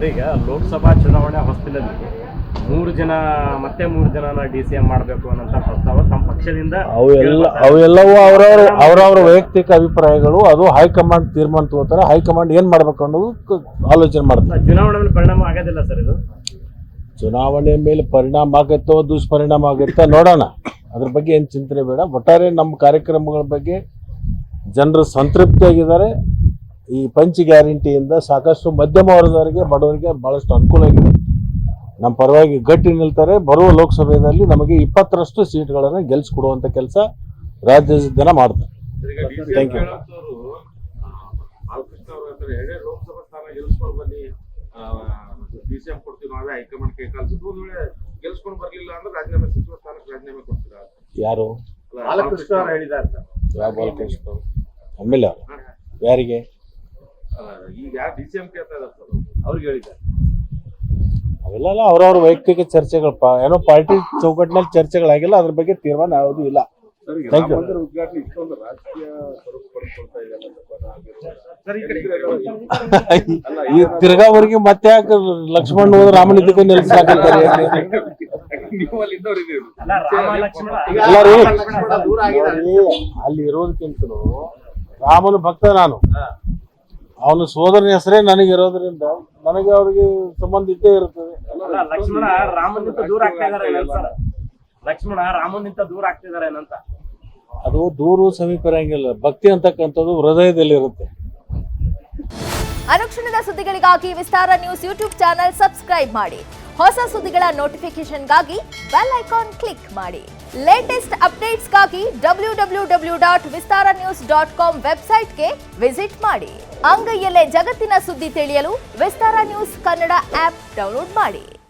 ಈಗ ಲೋಕಸಭಾ ಚುನಾವಣೆ ಹೊಸ್ತಿಲಲ್ಲಿ ಮೂರು ಜನ DCM ಮಾಡಬೇಕು ಅನ್ನೋಂಥ ಪ್ರಸ್ತಾವ ತಮ್ಮ ಪಕ್ಷದಿಂದ ಅವೆಲ್ಲವೂ ಅವರವರ ವೈಯಕ್ತಿಕ ಅಭಿಪ್ರಾಯಗಳು. ಅದು ಹೈಕಮಾಂಡ್ ತೀರ್ಮಾನ ತಗೋತಾರೆ. ಹೈಕಮಾಂಡ್ ಏನ್ ಮಾಡ್ಬೇಕು ಅನ್ನೋದು ಆಲೋಚನೆ ಮಾಡ್ತಾರೆ. ಚುನಾವಣೆ ಮೇಲೆ ಪರಿಣಾಮ ಆಗೋದಿಲ್ಲ ಸರ್ ಇದು? ಚುನಾವಣೆ ಮೇಲೆ ಪರಿಣಾಮ ಆಗುತ್ತೋ ದುಷ್ಪರಿಣಾಮ ಆಗುತ್ತೋ ನೋಡೋಣ. ಅದ್ರ ಬಗ್ಗೆ ಏನು ಚಿಂತನೆ ಬೇಡ. ಒಟ್ಟಾರೆ ನಮ್ಮ ಕಾರ್ಯಕ್ರಮಗಳ ಬಗ್ಗೆ ಜನರು ಸಂತೃಪ್ತಿಯಾಗಿದ್ದಾರೆ. ಈ ಪಂಚ್ ಗ್ಯಾರಂಟಿಯಿಂದ ಸಾಕಷ್ಟು ಮಧ್ಯಮ ವರ್ಗದವರಿಗೆ, ಬಡವರಿಗೆ ಬಹಳಷ್ಟು ಅನುಕೂಲ ಆಗಿದೆ. ನಮ್ಮ ಪರವಾಗಿ ಗಟ್ಟಿ ನಿಲ್ತಾರೆ. ಬರುವ ಲೋಕಸಭೆಯಲ್ಲಿ ನಮಗೆ 20ರಷ್ಟು ಸೀಟ್ಗಳನ್ನು ಗೆಲ್ಲಿಸ್ಕೊಡುವಂಥ ಕೆಲಸ ರಾಜ್ಯದ ಜನ ಮಾಡ್ತಾರೆ. Thank you. ಯಾರು ಬಾಲಕೃಷ್ಣ ಅವರು ಹೇಳಿದ್ದಾರೆ ಸರ್. ಯಾವ ಬಾಲಕೃಷ್ಣ ಎಮ್ಮೆಲ್ಲೆ ಅವರು? ಯಾರಿಗೆ? ಈಗ DCM ಕೇಳ್ತಾ ಇದ್ದಾರೆ ಸರ್, ಅವ್ರಿಗೆ ಹೇಳಿದ್ದಾರೆ. ಅವೆಲ್ಲ ಅವ್ರವ್ರ ವೈಯಕ್ತಿಕ ಚರ್ಚೆಗಳಪ್ಪ. ಏನೋ ಪಾರ್ಟಿ ಚೌಕಟ್ಟಿನಲ್ಲಿ ಚರ್ಚೆಗಳಾಗಿಲ್ಲ. ಅದ್ರ ಬಗ್ಗೆ ತೀರ್ಮಾನ ಯಾವುದೂ ಇಲ್ಲ. Thank you. ಈ ತಿರ್ಗಾವರೆಗೆ ಮತ್ತೆ ಯಾಕೆ ಲಕ್ಷ್ಮಣ್ ಹೋದ್ರೆ ರಾಮನ ಇದಕ್ಕೆ ನಿಲ್ಸಾಕಂತಾರೆ? ಅಲ್ಲಿ ಇರೋದಕ್ಕಿಂತಲೂ ರಾಮನ ಭಕ್ತ ನಾನು. ಅವನ ಸೋದರನ ಹೆಸರೇ ನನಗಿರೋದ್ರಿಂದ ನನಗೆ ಅವ್ರಿಗೆ ಸಂಬಂಧ ಇದ್ದೇ ಇರ್ತದೆ. ಲಕ್ಷ್ಮಣ ರಾಮನಿಂದ ದೂರ ಆಗ್ತಾ ಇದಾರೆ ಏನಂತ? ಅದು ದೂರು ಸಮೀಪ ಇರಂಗಿಲ್ಲ. ಭಕ್ತಿ ಅಂತಕ್ಕಂಥದ್ದು ಹೃದಯದಲ್ಲಿ ಇರುತ್ತೆ. ಅನುಕ್ಷಣದ ಸುದ್ದಿಗಳಿಗಾಗಿ ವಿಸ್ತಾರ ನ್ಯೂಸ್ ಯೂಟ್ಯೂಬ್ ಚಾನೆಲ್ ಸಬ್ಸ್ಕ್ರೈಬ್ ಮಾಡಿ. ಹೊಸ ಸುದ್ದಿಗಳ ನೋಟಿಫಿಕೇಶನ್ಗಾಗಿ ಬೆಲ್ ಐಕಾನ್ ಕ್ಲಿಕ್ ಮಾಡಿ. ಲೇಟೆಸ್ಟ್ ಅಪ್ಡೇಟ್ಸ್ಗಾಗಿ www.vistaranews.com ವೆಬ್ಸೈಟ್ಗೆ ವಿಸಿಟ್ ಮಾಡಿ. ಅಂಗೈಯಲ್ಲೇ ಜಗತ್ತಿನ ಸುದ್ದಿ ತಿಳಿಯಲು ವಿಸ್ತಾರ ನ್ಯೂಸ್ ಕನ್ನಡ ಆಪ್ ಡೌನ್ಲೋಡ್ ಮಾಡಿ.